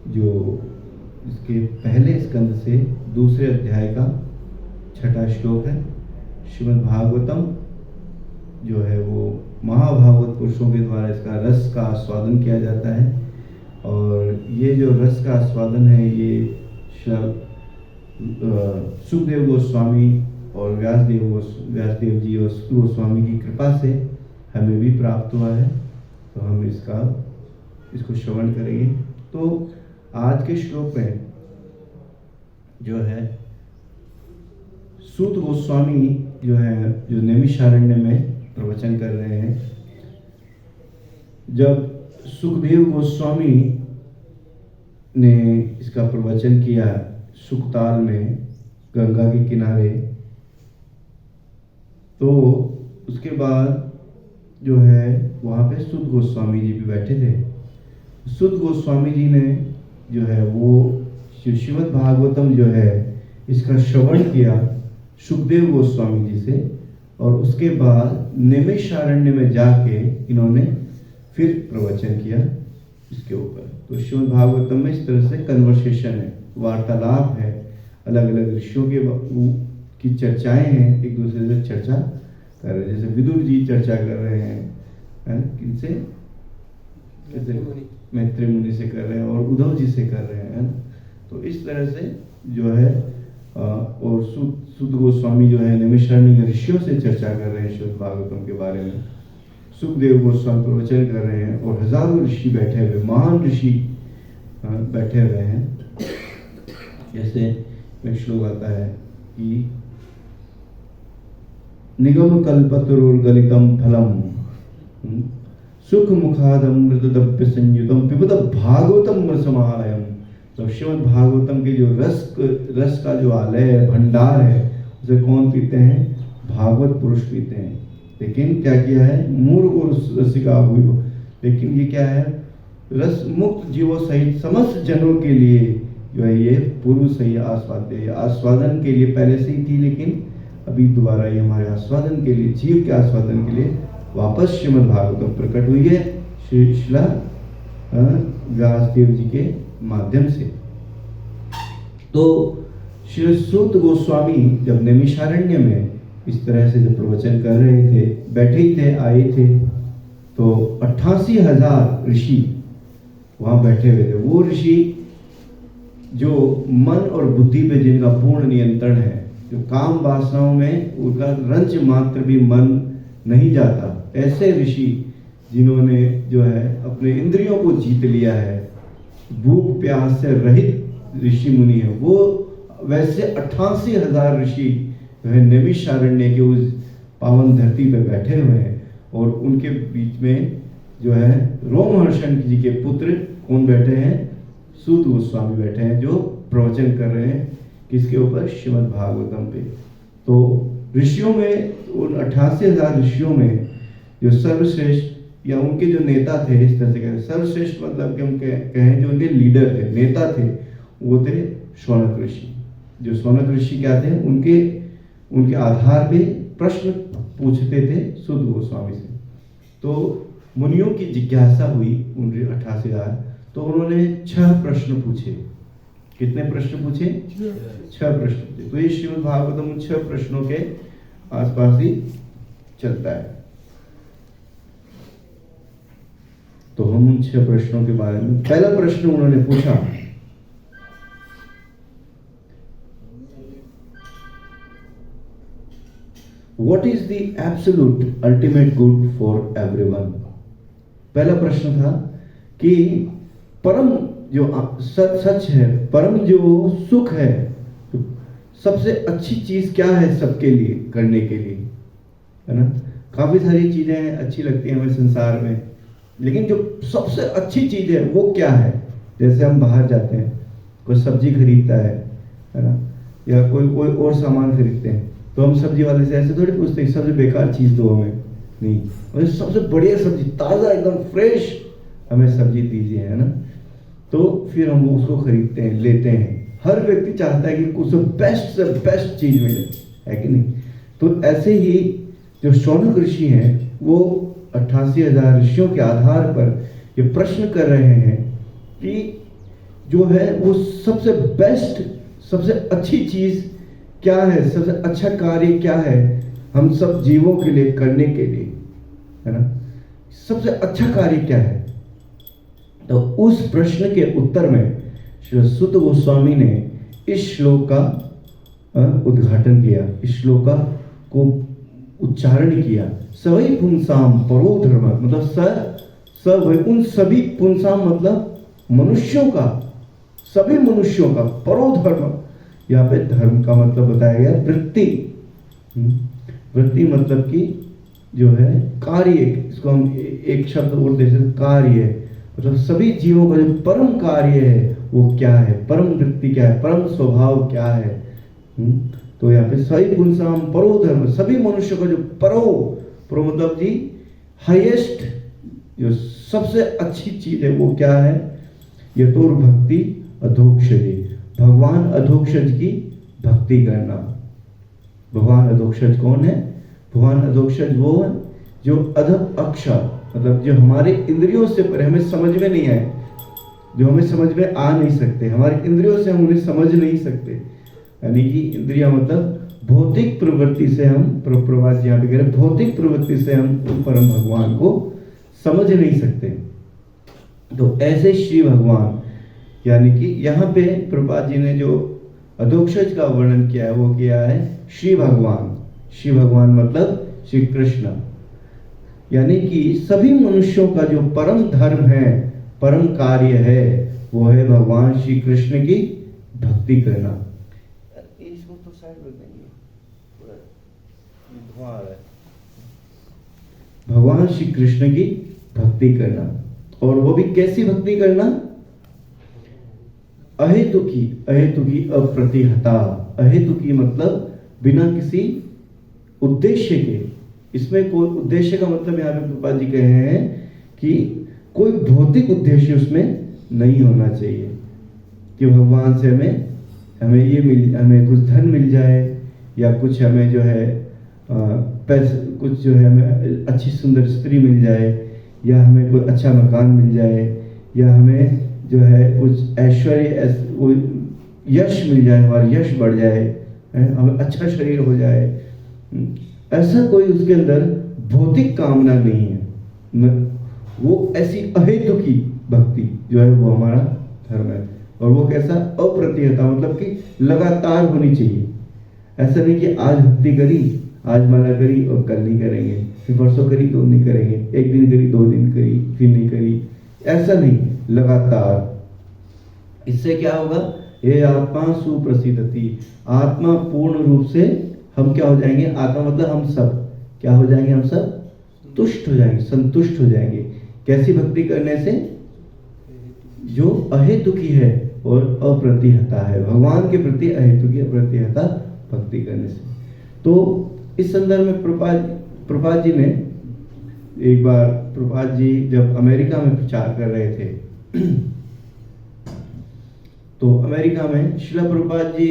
जो इसके पहले स्कंद से दूसरे अध्याय का 6वां श्लोक है। श्रीमद् भागवतम जो है वो महाभागवत पुरुषों के द्वारा इसका रस का आस्वादन किया जाता है, और ये जो रस का आस्वादन है ये सुखदेव गोस्वामी और व्यासदेव जी और सुख गोस्वामी की कृपा से हमें भी प्राप्त हुआ है। तो हम इसको श्रवण करेंगे। तो आज के श्लोक में जो है सूत गोस्वामी जो नैमिषारण्य में प्रवचन कर रहे हैं। जब सुखदेव गोस्वामी ने इसका प्रवचन किया सुखताल में गंगा के किनारे, तो उसके बाद जो है वहाँ पे सुत गोस्वामी जी भी बैठे थे। सुत गोस्वामी जी ने जो है वो श्रीमद् भागवतम जो है इसका श्रवण किया सुखदेव गोस्वामी जी से, और उसके बाद नैमिषारण्य में जाके इन्होंने फिर प्रवचन किया इसके ऊपर। तो श्रीमद् भागवतम में इस तरह से कन्वर्सेशन है, वार्तालाप है, अलग अलग ऋषियों की चर्चाएं हैं, एक दूसरे से चर्चा कर रहे हैं। जैसे विदुर जी चर्चा कर रहे हैं किनसे, मैत्री मुनि से कर रहे हैं, और उद्धव जी से कर रहे हैं। तो इस तरह से जो है और सुत गोस्वामी जो है नैमिषारण्य के ऋषियों से चर्चा कर रहे हैं श्रीमद् भागवतम के बारे में। सुखदेव गोस्वामी प्रवचन कर रहे हैं और हजारों ऋषि बैठे हुए, महान ऋषि बैठे हुए हैं। जैसे एक श्लोक आता है कि निगम कल्पतरुर्गलितम फलम सुख मुखादमृतद्रव्य संयुतम पिबत भागवतम रसमालयम। तो श्रीमद् भागवतम के जो रस का जो आलय है, भंडार है, उसे कौन पीते हैं? भागवत पुरुष पीते हैं। लेकिन क्या किया है? मूर्ख और रसिका हुई। लेकिन ये क्या है? रस मुक्त जीवों सहित समस्त जनों के लिए जो है ये पूर्व से ही आस्वादन के लिए पहले से ही थी, लेकिन अभी दोबारा ये हमारे आस्वादन के लिए, जीव के आस्वादन के लिए वापस श्रीमद् भागवतम प्रकट हुई है श्रीला व्यासदेव जी के माध्यम से। तो श्री सूत गोस्वामी जब नैमिषारण्य में इस तरह से जब प्रवचन कर रहे थे, बैठे ही थे, आए थे, तो 88,000 ऋषि वहां बैठे हुए थे। वो ऋषि जो मन और बुद्धि पे जिनका पूर्ण नियंत्रण है, जो काम वासनाओं में उनका रंच मात्र भी मन नहीं जाता, ऐसे ऋषि जिन्होंने जो है अपने इंद्रियों को जीत लिया है, भूख प्यास से रहित ऋषि मुनि है, वो वैसे 88,000 ऋषि जो है नैमिषारण्य के उस पावन धरती पे बैठे हुए हैं। और उनके बीच में जो है रोमहर्षण जी के पुत्र कौन बैठे हैं? सूत गोस्वामी बैठे हैं, जो प्रवचन कर रहे हैं किसके ऊपर? श्रीमद् भागवतम पे। तो ऋषियों में, उन 88,000 ऋषियों में जो सर्वश्रेष्ठ या उनके जो नेता थे, इस तरह से कहते सर्वश्रेष्ठ मतलब कि हम कहें जो उनके लीडर थे, नेता थे, वो थे शौनक ऋषि। जो शौनक ऋषि क्या थे? उनके आधार पे प्रश्न पूछते थे सूत गोस्वामी से। तो मुनियों की जिज्ञासा हुई उन 88,000, तो उन्होंने 6 प्रश्न पूछे। कितने प्रश्न पूछे? 6 प्रश्न पूछे। तो ये श्रीमद् भागवतम 6 प्रश्नों के आसपास ही चलता है। तो हम उन 6 प्रश्नों के बारे में, पहला प्रश्न उन्होंने पूछा, What is the absolute ultimate good for everyone? पहला प्रश्न था कि परम जो सच है, परम जो सुख है, तो सबसे अच्छी चीज क्या है सबके लिए करने के लिए, है ना? काफी सारी चीजें अच्छी लगती हैं हमें संसार में, लेकिन जो सबसे अच्छी चीज है वो क्या है? जैसे हम बाहर जाते हैं, कोई सब्जी खरीदता है ना, या कोई और सामान खरीदते हैं, तो हम सब्जी वाले से ऐसे थोड़ी पूछते हैं सबसे बेकार चीज दो हमें, नहीं, और सबसे बढ़िया सब्जी, ताजा एकदम फ्रेश हमें सब्जी दीजिए, है ना। तो फिर हम उसको खरीदते हैं, लेते हैं। हर व्यक्ति चाहता है कि उसको बेस्ट से बेस्ट चीज मिले, है कि नहीं? तो ऐसे ही जो शौनक ऋषि हैं वो 88,000 ऋषियों के आधार पर ये प्रश्न कर रहे हैं कि जो है वो सबसे बेस्ट, सबसे अच्छी चीज क्या है, सबसे अच्छा कार्य क्या है हम सब जीवों के लिए करने के लिए, है ना, सबसे अच्छा कार्य क्या है। तो उस प्रश्न के उत्तर में श्री सुत गोस्वामी ने इस श्लोक का उद्घाटन किया, इस श्लोक को उच्चारण किया। सवै पुंसाम परो धर्म, मतलब उन सभी पुंसाम मतलब मनुष्यों का, सभी मनुष्यों का, परो धर्म, यहाँ पे धर्म का मतलब बताया गया वृत्ति। वृत्ति मतलब कि जो है कार्य, इसको हम एक शब्द और दे सकते, कार्य, मतलब सभी जीवों का जो परम कार्य है वो क्या है, परम वृत्ति क्या है, परम स्वभाव क्या है। तो यहाँ पे सही पुंसाम परो धर्म, सभी मनुष्यों का जो परो मतलब जी हाईएस्ट, जो सबसे अच्छी चीज है वो क्या है, यतोर भक्ति अधोक्षजी, भगवान अधोक्षज की भक्ति करना। भगवान अधोक्षज कौन है? भगवान अधोक्षज वो है जो अधम अक्षर, मतलब जो हमारे इंद्रियों से परे, हमें समझ में नहीं आए, जो हमें समझ में आ नहीं सकते, हमारे इंद्रियों से हम उन्हें समझ नहीं सकते, यानी कि इंद्रिया मतलब भौतिक प्रवृत्ति से हम, प्रवास यहाँ पे कह रहे, भौतिक प्रवृत्ति से हम उन परम भगवान को समझ नहीं सकते। तो ऐसे श्री भगवान, यानी कि यहाँ पे प्रभुपाद जी ने जो अधोक्षज का वर्णन किया है वो किया है श्री भगवान। श्री भगवान मतलब श्री कृष्ण, यानी कि सभी मनुष्यों का जो परम धर्म है, परम कार्य है, वो है भगवान श्री कृष्ण की भक्ति करना। इसको तो साइड रख देंगे, धुआं आ रहा है। भगवान श्री कृष्ण की भक्ति करना, और वो भी कैसी भक्ति करना? अहेतुकी, अहेतुकी अप्रतिहता। अहेतुकी मतलब बिना किसी उद्देश्य के, इसमें कोई उद्देश्य का मतलब यहाँ पे प्रभुपाद जी कह रहे हैं कि कोई भौतिक उद्देश्य उसमें नहीं होना चाहिए कि भगवान से हमें ये मिल, हमें कुछ धन मिल जाए, या कुछ हमें जो है पैसे, कुछ जो है हमें अच्छी सुंदर स्त्री मिल जाए, या हमें कोई अच्छा मकान मिल जाए, या हमें जो है कुछ ऐश्वर्य, यश मिल जाए, हमारा यश बढ़ जाए, हमें अच्छा शरीर हो जाए। ऐसा कोई उसके अंदर भौतिक कामना नहीं है। वो ऐसी अहेतुकी भक्ति जो है वो हमारा धर्म है। और वो कैसा? अप्रतिहता, मतलब कि लगातार होनी चाहिए। ऐसा नहीं कि आज भक्ति करी, आज माला करी और कल नहीं करेंगे, फिर परसों करी तो नहीं करेंगे, एक दिन करी, 2 दिन करी, फिर नहीं करी, ऐसा नहीं, लगातार। इससे क्या होगा? ये आत्मा सुप्रसिद्धति, आत्मा पूर्ण रूप से हम क्या हो जाएंगे? आत्मा मतलब हम सब क्या हो जाएंगे? हम सब तुष्ट हो जाएंगे, संतुष्ट हो जाएंगे। कैसी भक्ति करने से? जो अहेतुकी है और अप्रतिहता है, भगवान के प्रति अहेतुकी अप्रतिहता भक्ति करने से। तो इस संदर्भ में प्रभुपाद जी ने एक बार, प्रभुपाद जी जब अमेरिका में प्रचार कर रहे थे तो अमेरिका में श्रील प्रभुपाद जी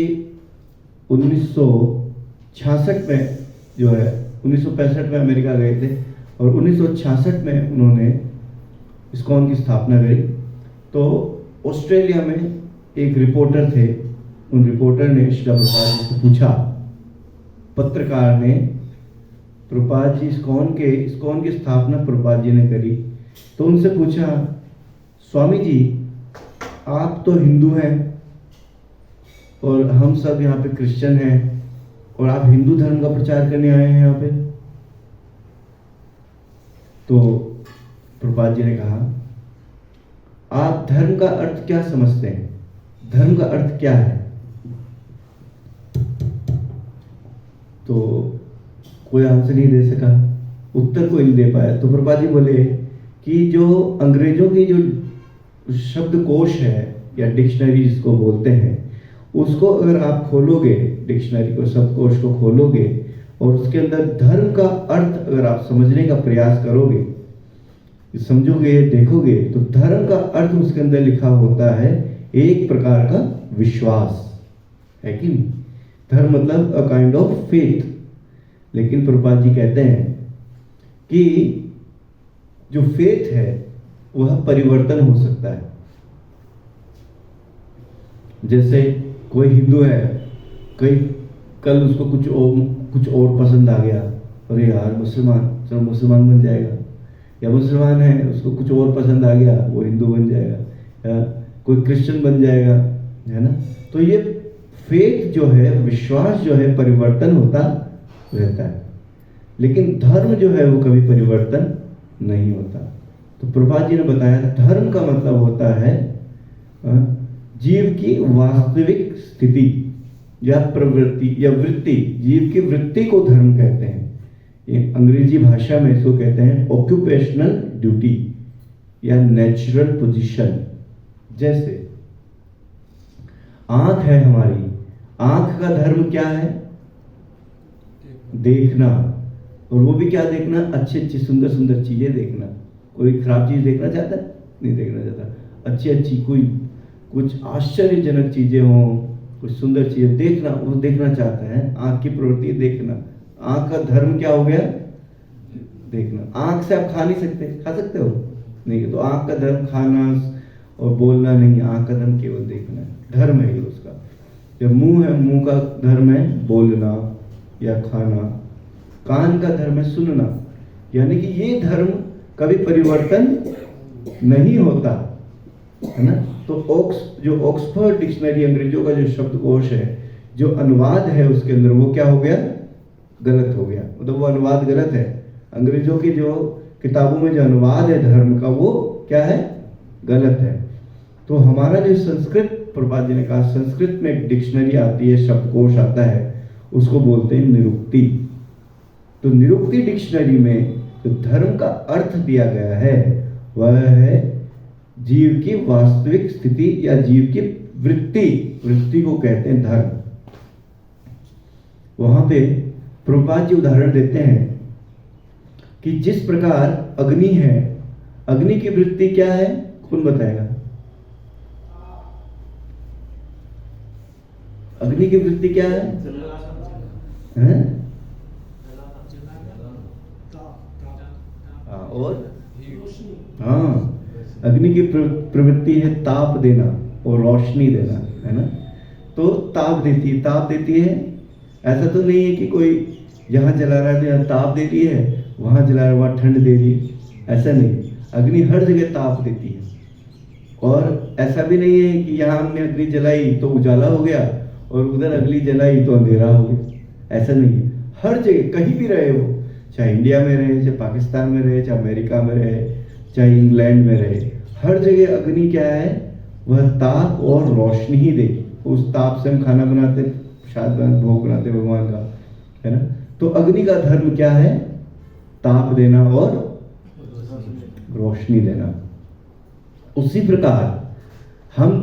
1966 में जो है, 1965 में अमेरिका गए थे और 1966 में उन्होंने इस्कॉन की स्थापना करी। तो ऑस्ट्रेलिया में एक रिपोर्टर थे, उन रिपोर्टर ने श्रील प्रभुपाद जी से पूछा, पत्रकार ने, प्रभुपाद जी इस्कॉन की स्थापना प्रभुपाद जी ने करी, तो उनसे पूछा, स्वामी जी आप तो हिंदू हैं और हम सब यहाँ पे क्रिश्चियन हैं, और आप हिंदू धर्म का प्रचार करने आए हैं यहाँ पे? तो प्रभुपाद जी ने कहा, आप धर्म का अर्थ क्या समझते हैं? धर्म का अर्थ क्या है? तो कोई आंसर नहीं दे सका, उत्तर कोई नहीं दे पाया। तो प्रभुपाद जी बोले कि जो अंग्रेजों की जो शब्दकोश है या डिक्शनरी जिसको बोलते हैं, उसको अगर आप खोलोगे, डिक्शनरी को, शब्दकोश को खोलोगे और उसके अंदर धर्म का अर्थ अगर आप समझने का प्रयास करोगे, समझोगे, देखोगे, तो धर्म का अर्थ उसके अंदर लिखा होता है एक प्रकार का विश्वास, है कि नहीं? धर्म मतलब अ काइंड ऑफ फेथ। लेकिन प्रभुपाद जी कहते हैं कि जो फेथ है वह परिवर्तन हो सकता है। जैसे कोई हिंदू है, कई कल उसको कुछ और पसंद आ गया, अरे यार मुसलमान, चलो मुसलमान बन जाएगा। या मुसलमान है, उसको कुछ और पसंद आ गया, वो हिंदू बन जाएगा, या कोई क्रिश्चियन बन जाएगा, है ना। तो ये फेथ जो है, विश्वास जो है, परिवर्तन होता रहता है, लेकिन धर्म जो है वो कभी परिवर्तन नहीं होता। तो प्रभुपाद जी ने बताया धर्म का मतलब होता है जीव की वास्तविक स्थिति या प्रवृत्ति या वृत्ति, जीव की वृत्ति को धर्म कहते हैं। ये अंग्रेजी भाषा में इसको कहते हैं ऑक्यूपेशनल ड्यूटी या नेचुरल पोजीशन। जैसे आंख है हमारी, आंख का धर्म क्या है? देखना, और वो भी क्या देखना? अच्छी अच्छी सुंदर सुंदर चीजें देखना। कोई खराब चीज देखना चाहता है? नहीं देखना चाहता। अच्छी अच्छी कोई कुछ आश्चर्यजनक चीजें हों, कुछ सुंदर चीजें देखना, वो देखना चाहता है। आंख की प्रवृत्ति देखना। आंख का धर्म क्या हो गया? देखना। आंख से आप खा नहीं सकते, खा सकते हो? नहीं। तो आंख का धर्म खाना और बोलना नहीं, आंख का धर्म केवल देखना है, धर्म है ये उसका। जब मुंह है, मुंह का धर्म है बोलना या खाना। कान का धर्म है सुनना। यानी कि ये धर्म कभी परिवर्तन नहीं होता, है ना। तो जो ऑक्सफोर्ड डिक्शनरी, अंग्रेजों का जो शब्दकोश है, जो अनुवाद है उसके अंदर, वो क्या हो गया? गलत हो गया। मतलब वो अनुवाद गलत है। अंग्रेजों की जो किताबों में जो अनुवाद है धर्म का, वो क्या है? गलत है। तो हमारा जो संस्कृत, प्रभुपाद जी ने कहा संस्कृत में एक डिक्शनरी आती है, शब्दकोश आता है, उसको बोलते हैं निरुक्ति। तो निरुक्ति डिक्शनरी में जो धर्म का अर्थ दिया गया है वह है जीव की वास्तविक स्थिति या जीव की वृत्ति को कहते हैं धर्म। वहां पे प्रभुपाद जी उदाहरण देते हैं कि जिस प्रकार अग्नि है, अग्नि की वृत्ति क्या है? कौन बताएगा? अग्नि की वृत्ति क्या है? और हाँ, अग्नि की प्रवृत्ति है ताप देना और रोशनी देना, है ना। तो ताप देती है। ऐसा तो नहीं है कि कोई यहाँ जला रहा है तो यहाँ ताप दे रही है, वहां जला रहा है वहां ठंड दे रही है, ऐसा नहीं। अग्नि हर जगह ताप देती है। और ऐसा भी नहीं है कि यहाँ हमने अग्नि जलाई तो उजाला हो गया और उधर अग्नि जलाई तो अंधेरा हो गया, ऐसा नहीं है। हर जगह कहीं भी रहे वो, चाहे इंडिया में रहे, चाहे पाकिस्तान में रहे, चाहे अमेरिका में रहे, चाहे इंग्लैंड में रहे, हर जगह अग्नि क्या है? वह ताप और रोशनी ही देगी। उस ताप से हम खाना बनाते, प्रसाद भोग बनाते भगवान का, है ना। तो अग्नि का धर्म क्या है? ताप देना और रोशनी देना। उसी प्रकार हम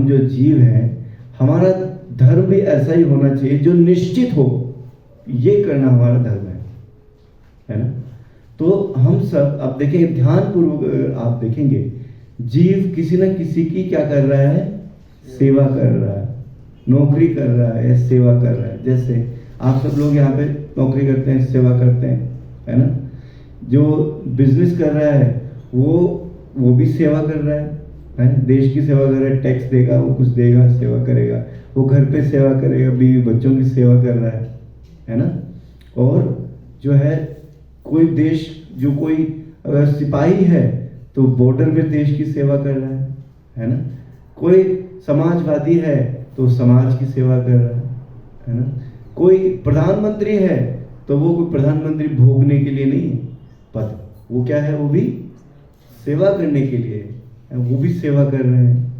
जो जीव हैं, हमारा धर्म भी ऐसा ही होना चाहिए जो निश्चित हो, ये करना हमारा धर्म है ना। तो हम सब अब देखें, ध्यानपूर्वक आप देखेंगे, जीव किसी न किसी की क्या कर रहा है? सेवा कर रहा है, नौकरी कर रहा है, सेवा कर रहा है। जैसे आप सब लोग यहाँ पे नौकरी करते हैं, सेवा करते हैं, है ना। जो बिजनेस कर रहा है वो भी सेवा कर रहा है, देश की सेवा कर रहा है, टैक्स देगा, वो कुछ देगा, सेवा करेगा, वो घर पे सेवा करेगा, बीवी बच्चों की सेवा कर रहा है ना। और जो है कोई देश, जो कोई अगर सिपाही है तो बॉर्डर पे देश की सेवा कर रहा है ना। कोई समाजवादी है तो समाज की सेवा कर रहा है ना। कोई प्रधानमंत्री है तो वो कोई प्रधानमंत्री भोगने के लिए नहीं है पद, वो क्या है? वो भी सेवा करने के लिए, वो भी सेवा कर रहे हैं।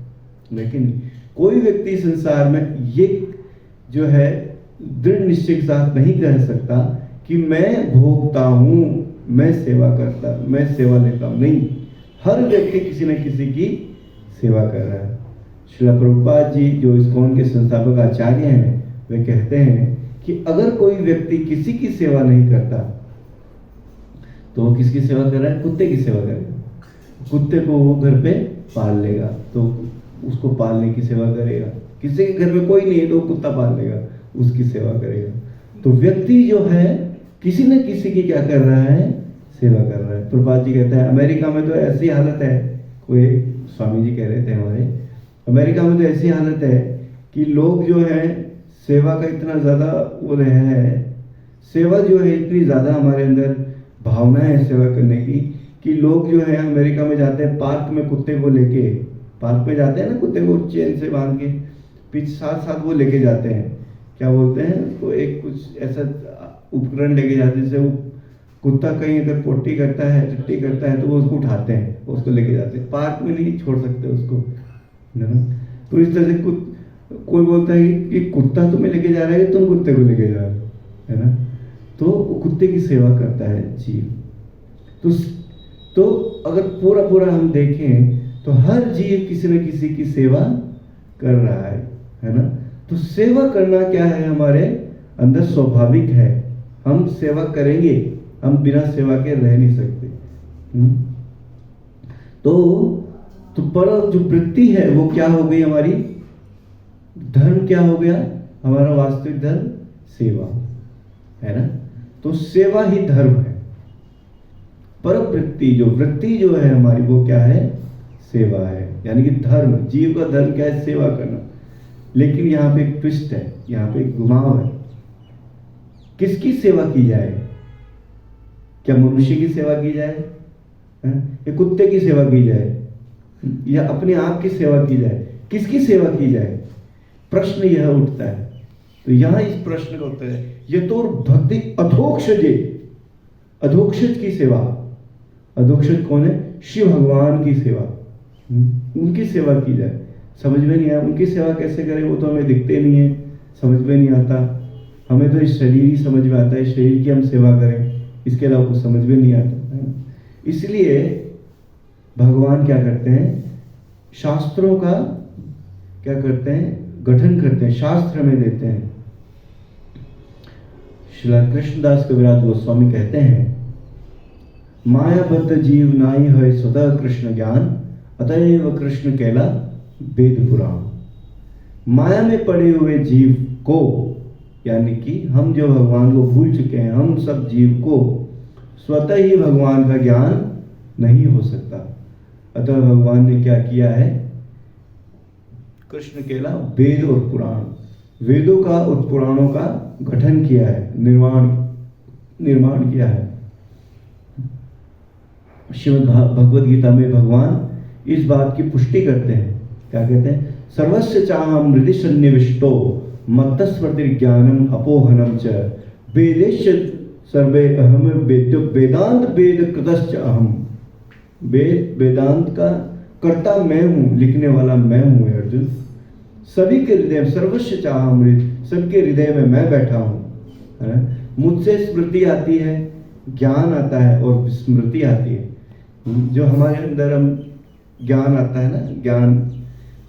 लेकिन कोई व्यक्ति संसार में ये जो है दृढ़ निश्चय के साथ नहीं कह सकता कि मैं भोगता हूं, मैं सेवा करता, मैं सेवा लेता हूं। नहीं, हर व्यक्ति किसी न किसी की सेवा कर रहा है। श्रील प्रभुपाद जी जो इस्कॉन के संस्थापक आचार्य हैं, वे कहते हैं कि अगर कोई व्यक्ति किसी की सेवा नहीं करता तो वो किसकी सेवा कर रहा है? कुत्ते की सेवा करेगा। कुत्ते को वो घर पे पाल लेगा तो उसको पालने की सेवा करेगा। किसी के घर में कोई नहीं है तो वो कुत्ता पाल लेगा, उसकी सेवा करेगा। तो व्यक्ति जो है किसी न किसी की क्या कर रहा है? सेवा कर रहा है। प्रभुपाद जी कहते हैं अमेरिका में तो ऐसी हालत है, कोई स्वामी जी कह रहे थे हमारे अमेरिका में तो ऐसी हालत है कि लोग जो है सेवा का इतना ज़्यादा वो रहे हैं, सेवा जो है इतनी ज़्यादा हमारे अंदर भावना है सेवा करने की, कि लोग जो है अमेरिका में जाते हैं पार्क में कुत्ते को लेके, पार्क में जाते हैं ना कुत्ते को चेन से बांध के पीछे साथ साथ वो लेके जाते हैं, क्या बोलते हैं उसको, एक कुछ ऐसा उपकरण लेके जाते हैं जिससे वो कुत्ता कहीं अगर पोटी करता है टट्टी करता है तो वो उसको उठाते हैं, उसको लेके जाते हैं, पार्क में नहीं छोड़ सकते उसको, है ना। तो इस तरह से कोई बोलता है कि कुत्ता तुम्हें लेके जा रहा है, तुम कुत्ते को लेके जा रहे हो, है ना। तो कुत्ते की सेवा करता है जीव। तो अगर पूरा पूरा हम देखें तो हर जीव किसी न किसी की सेवा कर रहा है ना। तो सेवा करना क्या है, हमारे अंदर स्वाभाविक है, हम सेवा करेंगे, हम बिना सेवा के रह नहीं सकते। तो पर जो वृत्ति है वो क्या हो गई हमारी, धर्म क्या हो गया हमारा, वास्तविक धर्म सेवा है ना। तो सेवा ही धर्म है। पर वृत्ति जो है हमारी वो क्या है, सेवा है, यानी कि धर्म, जीव का धर्म क्या है, सेवा करना। लेकिन यहाँ पे एक ट्विस्ट है, यहाँ पे एक घुमाव है, किसकी सेवा की जाए, क्या मनुष्य की सेवा की जाए, या कुत्ते की सेवा की जाए, या अपने आप की सेवा की जाए, किसकी सेवा की जाए, प्रश्न यह उठता है। तो यहां इस प्रश्न का उत्तर है यतोर भक्ति अधोक्षजे, अधोक्षज की सेवा, अधोक्षज कौन है, शिव भगवान की सेवा, उनकी सेवा की जाए। समझ में नहीं आया उनकी सेवा कैसे करें, वो तो हमें दिखते नहीं है, समझ में नहीं आता, हमें तो इस शरीर ही समझ में आता है, शरीर की हम सेवा करें, इसके अलावा कुछ समझ में नहीं आता है। इसलिए भगवान क्या करते हैं, शास्त्रों का क्या करते हैं, गठन करते हैं, शास्त्र हमें देते हैं। श्री कृष्णदास कविराज गोस्वामी कहते हैं, मायाबद्ध जीव नाई है स्वतः कृष्ण ज्ञान, अतएव कृष्ण कहला वेद पुराण। माया में पड़े हुए जीव को, यानी कि हम जो भगवान को भूल चुके हैं, हम सब जीव को स्वतः ही भगवान का ज्ञान नहीं हो सकता। अतः भगवान ने क्या किया है, कृष्ण केला वेद और पुराण, वेदों का और पुराणों का गठन किया है, निर्माण किया है। श्रीमद् भगवद गीता में भगवान इस बात की पुष्टि करते हैं, क्या कहते हैं, सर्वस्य चाहम हृदि सन्निविष्टो मत्तस्मृति ज्ञानम अपोहनम च वेदेश सर्वे अहम वेद्यो वेदांत वेद कृतश्च अहम। वेदांत का कर्ता मैं हूं, लिखने वाला मैं हूं अर्जुन। सभी के हृदय, सर्वस्य चाहम हृदय, सबके हृदय में मैं बैठा हूं। मुझसे स्मृति आती है, ज्ञान आता है और स्मृति आती है। जो हमारे अंदर हम ज्ञान आता है ना, ज्ञान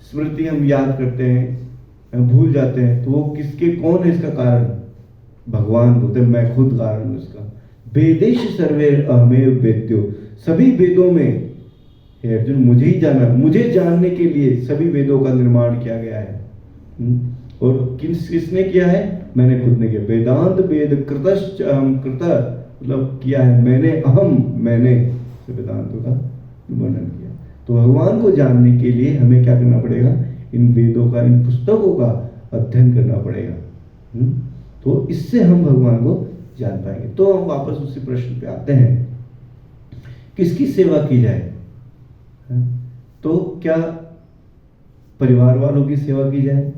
स्मृति हम याद करते हैं, भूल जाते हैं, तो वो किसके, कौन है इसका कारण, भगवान बोलते हैं मैं खुद कारण हूं इसका। वेदेश सर्वे अहमेव वेद्यो, सभी वेदों में हे अर्जुन मुझे ही जाना, मुझे जानने के लिए सभी वेदों का निर्माण किया गया है। और किसने किया है, मैंने खुद ने किया। वेदांत वेद कृतश्च अहम, कृत मतलब किया है मैंने, अहम मैंने वेदांतों का वर्णन किया। तो भगवान को जानने के लिए हमें क्या करना पड़ेगा, इन वेदों का, इन पुस्तकों का अध्ययन करना पड़ेगा। तो इससे हम भगवान को जान पाएंगे। तो हम वापस उसी प्रश्न पे आते हैं, किसकी सेवा की जाए। तो क्या परिवार वालों की सेवा की जाए,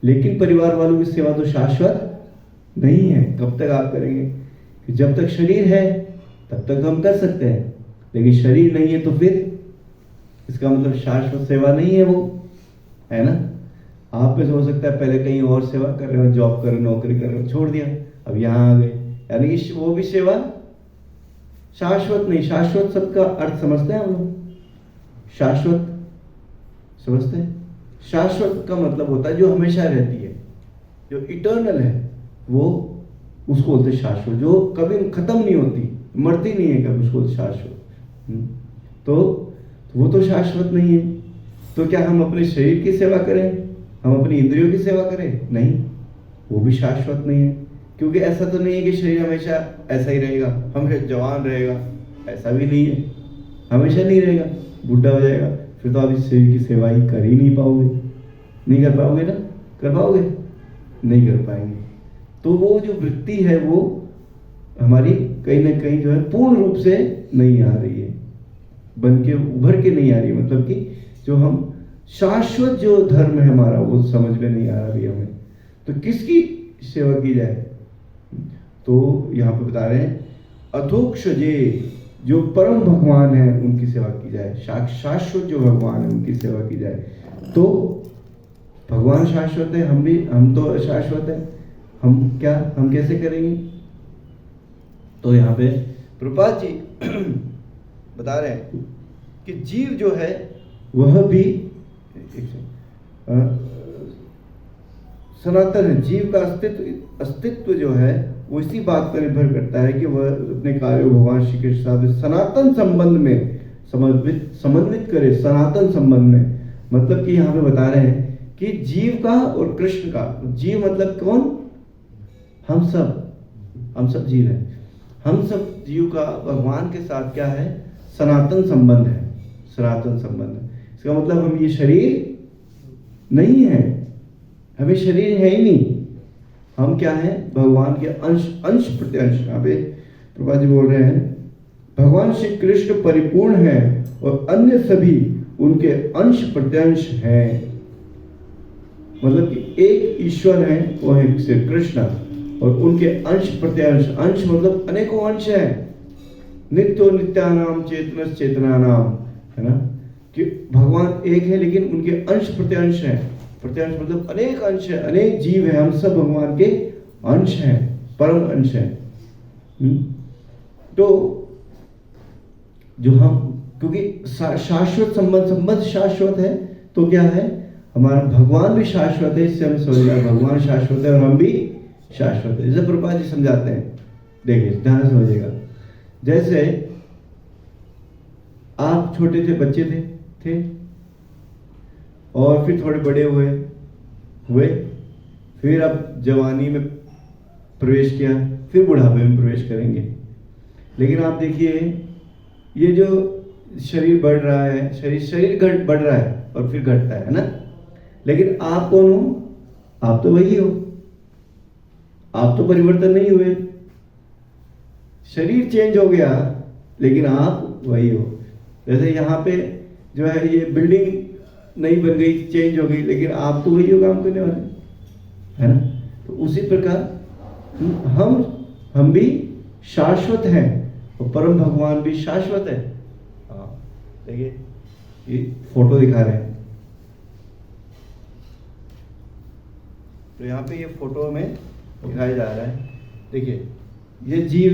लेकिन परिवार वालों की सेवा तो शाश्वत नहीं है। कब तक आप करेंगे, कि जब तक शरीर है तब तक हम कर सकते हैं, लेकिन शरीर नहीं है तो फिर इसका मतलब शाश्वत सेवा नहीं है वो, है ना। आप में से हो सकता है पहले कहीं और सेवा कर रहे हो, जॉब कर रहे हो, नौकरी कर रहे हो, छोड़ दिया, अब यहाँ आ गए, यानी कि वो भी सेवा शाश्वत नहीं। शाश्वत शब्द का अर्थ समझते हैं हम लोग, शाश्वत समझते हैं। शाश्वत का मतलब होता है जो हमेशा रहती है, जो इटर्नल है, वो उसको बोलते शाश्वत, जो कभी खत्म नहीं होती, मरती नहीं है कभी, उसको शाश्वत। तो वो तो शाश्वत नहीं है। तो क्या हम अपने शरीर की सेवा करें, हम अपनी इंद्रियों की सेवा करें, नहीं, वो भी शाश्वत नहीं है। क्योंकि ऐसा तो नहीं है कि शरीर हमेशा ऐसा ही रहेगा, हमेशा जवान रहेगा, ऐसा भी नहीं है, हमेशा नहीं रहेगा, बुढ़ा हो जाएगा, फिर तो आप इस शरीर की सेवा ही कर ही नहीं पाओगे, नहीं कर पाओगे ना, कर पाओगे, नहीं कर पाएंगे। तो वो जो वृत्ति है वो हमारी कहीं ना कहीं जो है पूर्ण रूप से नहीं आ रही है, बन के उभर के नहीं आ रही, मतलब कि जो हम शाश्वत जो धर्म है हमारा वो समझ में नहीं आ रही हमें। तो किसकी सेवा की जाए? तो यहाँ पे बता रहे हैं अथोक्ष जो परम भगवान है उनकी सेवा की जाए, शाश्वत जो भगवान है उनकी सेवा की जाए। तो भगवान शाश्वत है, हम तो अशाश्वत है, हम कैसे करेंगे? तो यहाँ पे प्रभुपाद जी बता रहे हैं कि जीव जो है वह भी सनातन है। जीव का अस्तित्व जो है वो इसी बात पर निर्भर करता है कि वह अपने कार्य भगवान श्री कृष्ण साथ सनातन संबंध में समन्वित करे। सनातन संबंध में मतलब कि यहाँ पे बता रहे हैं कि जीव का और कृष्ण का, जीव मतलब कौन? हम सब जीव हैं। हम सब जीव का भगवान के साथ क्या है? सनातन संबंध है, सनातन संबंध है। इसका मतलब हम ये शरीर नहीं है, हमें शरीर है ही नहीं, हम क्या है? भगवान के अंश प्रत्यंश। यहाँ पे प्रभुपाद जी बोल रहे हैं भगवान श्री कृष्ण परिपूर्ण है और अन्य सभी उनके अंश प्रत्यंश हैं। मतलब कि एक ईश्वर है वो है श्री कृष्ण और उनके अंश प्रत्यंश, अंश मतलब अनेकों अंश है। नित्यो नित्यानाम चेतनस चेतनानाम, है ना, कि भगवान एक है लेकिन उनके अंश प्रत्यंश है। प्रत्यंश मतलब अनेक अंश है, अनेक जीव है, हम सब भगवान के अंश हैं, परम अंश हैं। तो जो हम, क्योंकि शाश्वत संबंध शाश्वत है, तो क्या है? हमारा भगवान भी शाश्वत है। इससे हम समझना भगवान शाश्वत है और हम भी शाश्वत है। जैसे प्रभुपाद जी समझाते हैं, देखिए ध्यान से समझिएगा। जैसे आप छोटे थे, बच्चे थे और फिर थोड़े बड़े हुए, फिर अब जवानी में प्रवेश किया, फिर बुढ़ापे में प्रवेश करेंगे। लेकिन आप देखिए ये जो शरीर बढ़ रहा है, शरीर बढ़ रहा है और फिर घटता है ना। लेकिन आप कौन हो? आप तो वही हो, आप तो परिवर्तन नहीं हुए। शरीर चेंज हो गया लेकिन आप वही हो। जैसे यहाँ पे जो है ये बिल्डिंग नहीं बन गई, चेंज हो गई, लेकिन आप तो वही हो काम करने वाले, है ना। तो उसी प्रकार हम भी शाश्वत हैं और परम भगवान भी शाश्वत है। हाँ देखिए ये फोटो दिखा रहे हैं, तो यहाँ पे ये फोटो में दिखाया जा रहा है। देखिए ये जीव,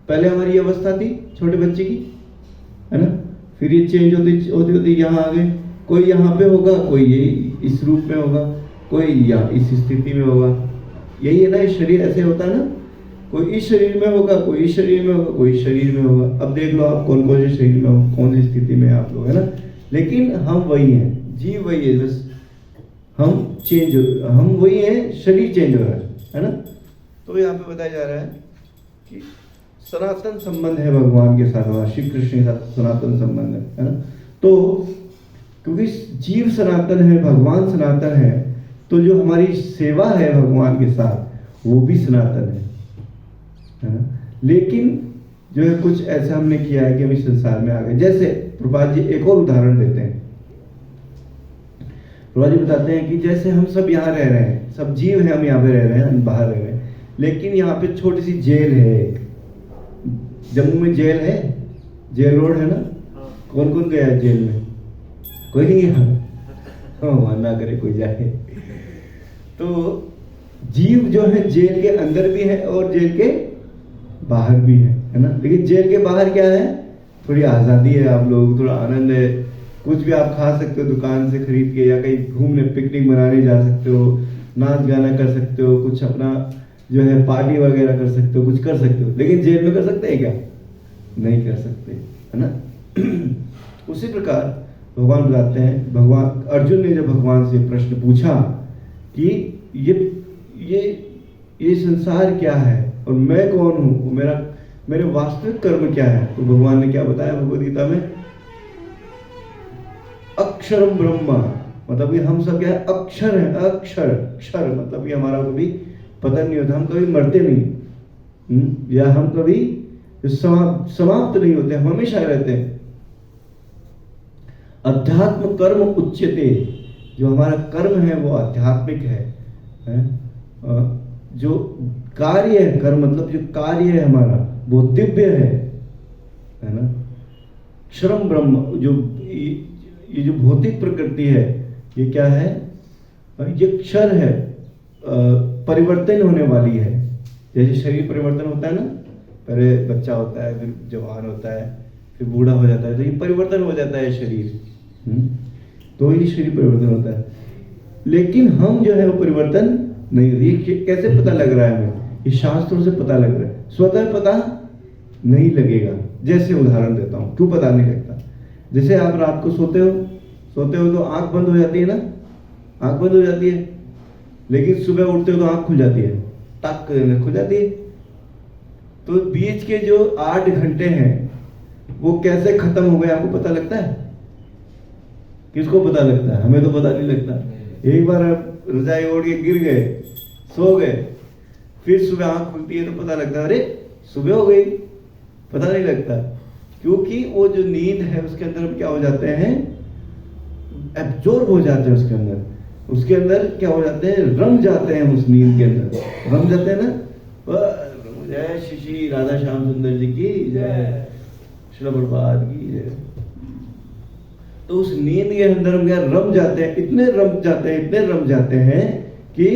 पहले हमारी अवस्था थी छोटे बच्चे की, है ना, फिर ये चेंज होती यहाँ आ गए। कोई यहाँ पे होगा, कोई ये इस रूप में होगा, कोई यहाँ इस स्थिति में होगा। यही है ना, इस शरीर ऐसे होता है ना, कोई इस शरीर में होगा, कोई इस शरीर में होगा, कोई इस शरीर में होगा। अब देख लो आप कौन कौन से शरीर में हो, कौन सी स्थिति में आप लोग, है ना। लेकिन हम वही हैं, जीव वही है, बस हम वही हैं, शरीर चेंज हो रहा है ना। तो यहाँ पे बताया जा रहा है कि सनातन संबंध है भगवान के साथ, हमारा श्री कृष्ण के साथ सनातन संबंध है ना। तो क्योंकि जीव सनातन है, भगवान सनातन है, तो जो हमारी सेवा है भगवान के साथ वो भी सनातन है ना। लेकिन जो है कुछ ऐसा हमने किया है कि हम इस संसार में आ गए। जैसे प्रभुपाद जी एक और उदाहरण देते हैं। प्रभुपाद जी बताते हैं कि जैसे हम सब यहाँ रह रहे हैं, सब जीव हैं, हम यहाँ पे रह रहे हैं, हम बाहर रह रहे हैं, लेकिन यहाँ पे छोटी सी जेल है। जम्मू में जेल है, जेल रोड है ना। कौन कौन गया है जेल में? कोई नहीं गया, हाँ ना करे कोई जाए। तो जीव जो है जेल के अंदर भी है और जेल के बाहर भी है ना। लेकिन जेल के बाहर क्या है? थोड़ी आज़ादी है, आप लोग थोड़ा आनंद है, कुछ भी आप खा सकते हो दुकान से खरीद के, या कहीं घूमने पिकनिक मनाने जा सकते हो, नाच गाना कर सकते हो, कुछ अपना जो है पार्टी वगैरह कर सकते हो, कुछ कर सकते हो। लेकिन जेल में कर सकते हैं क्या? नहीं कर सकते, है ना। उसी प्रकार भगवान बताते हैं, भगवान अर्जुन ने जब भगवान से प्रश्न पूछा कि ये संसार क्या है और मैं कौन हूँ, मेरे वास्तविक कर्म क्या है, तो भगवान ने क्या बताया भगवद गीता में? अक्षरम ब्रह्म, मतलब ये हम सब क्या है, अक्षर है, अक्षर क्षर, मतलब ये हमारा कभी पतन नहीं होता, हम कभी मरते नहीं, या हम कभी समाप्त नहीं होते, हम हमेशा रहते हैं। अध्यात्म कर्म उच्यते, जो हमारा कर्म है वो आध्यात्मिक है? जो कार्य है, कर्म मतलब जो कार्य है हमारा वो दिव्य है ना। क्षरम ब्रह्म, जो ये जो भौतिक प्रकृति है ये क्या है, ये क्षर है, परिवर्तन होने वाली है। जैसे शरीर परिवर्तन होता है ना, पहले बच्चा होता है, फिर जवान होता है, फिर बूढ़ा हो जाता है, तो ये परिवर्तन हो जाता है शरीर, तो ये शरीर परिवर्तन होता है। लेकिन हम जो है वो परिवर्तन नहीं होती। ये कैसे पता लग रहा है हमें? ये शास्त्रों से पता लग रहा है, स्वतः पता नहीं लगेगा। जैसे उदाहरण देता हूँ, क्यों पता नहीं लगता? जैसे आप रात को सोते हो तो आंख बंद हो जाती है ना, आंख बंद हो जाती है, लेकिन सुबह उठते हो तो आंख खुल जाती है, टक खुल जाती है। तो बीच के जो 8 घंटे हैं वो कैसे खत्म हो गए आपको पता लगता है? किसको पता लगता है? हमें तो पता नहीं लगता। एक बार आप रजाई ओढ़ के गिर गए, सो गए, फिर सुबह आंख खुलती है तो पता लगता है अरे सुबह हो गई, पता नहीं लगता। क्योंकि वो जो नींद है उसके अंदर हम क्या हो जाते हैं, एब्जॉर्ब हो जाते हैं उसके अंदर क्या हो जाते हैं, रम जाते हैं, उस नींद के अंदर रम जाते हैं ना। जय श्री श्री राधा श्याम सुंदर जी की जय, श्री प्रभुपाद की जय। तो उस नींद के अंदर हम क्या रम जाते हैं, इतने रम जाते हैं कि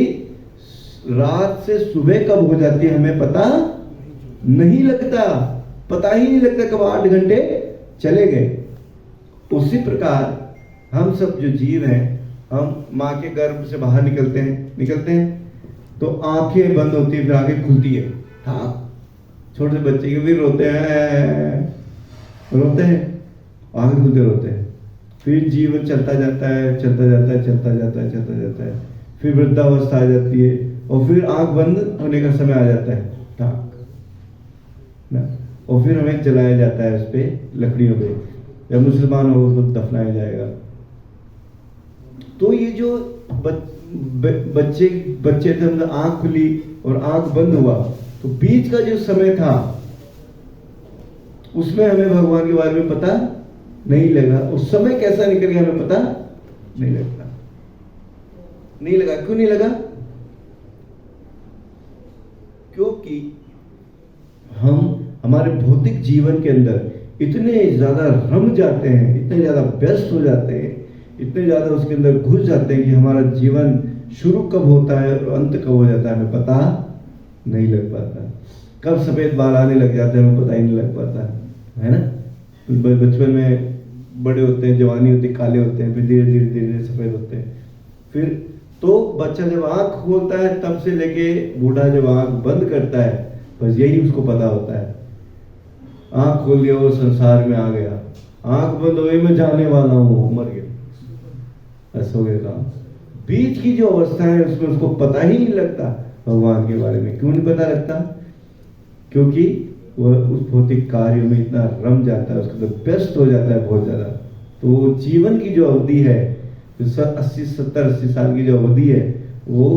रात से सुबह कब हो जाती है हमें पता नहीं लगता, पता ही नहीं लगता कब 8 घंटे चले गए। उसी प्रकार हम सब जो जीव हैं, हम माँ के गर्भ से बाहर निकलते हैं तो आंखें बंद होती है, फिर आंखें खुलती है, हाँ, छोटे बच्चे के भी रोते हैं, आंखें खुलते रोते हैं, फिर जीवन चलता जाता है, फिर वृद्धावस्था आ जाती है और फिर आंख बंद होने का समय आ जाता है, ना, और फिर हमें जलाया जाता है उस पे लकड़ियों पे, या मुसलमान हो उसको दफनाया जाएगा। तो ये जो बच्चे थे, मतलब आंख खुली और आंख बंद हुआ, तो बीच का जो समय था उसमें हमें भगवान के बारे में पता नहीं लगा। उस समय कैसा निकल गया हमें पता नहीं लगा। क्यों नहीं लगा? क्योंकि हम हमारे भौतिक जीवन के अंदर इतने ज्यादा रम जाते हैं, इतने ज्यादा व्यस्त हो जाते हैं, इतने ज्यादा उसके अंदर घुस जाते हैं कि हमारा जीवन शुरू कब होता है और अंत कब हो जाता है हमें पता नहीं लग पाता। कब सफेद बाल आने लग जाते हैं हमें पता ही नहीं लग पाता है ना। बचपन में बड़े होते हैं, जवानी होती है, काले होते हैं, फिर धीरे धीरे सफेद होते हैं। फिर तो बच्चा जब आंख खोलता है तब से लेके बूढ़ा जब आंख बंद करता है, बस यही उसको पता होता है, आंख खोल दिया वो संसार में आ गया, आंख बंद हुई मैं जाने वाला हूँ, मर गया, ऐसा हो गया काम। बीच की जो अवस्था है उसमें उसको पता ही नहीं लगता भगवान के बारे में। क्यों नहीं पता लगता? क्योंकि वह उस भौतिक कार्य में इतना रम जाता है, उसको तो व्यस्त हो जाता है बहुत ज्यादा। तो जीवन की जो अवधि है, 80-70-80 साल की जो अवधि है, वो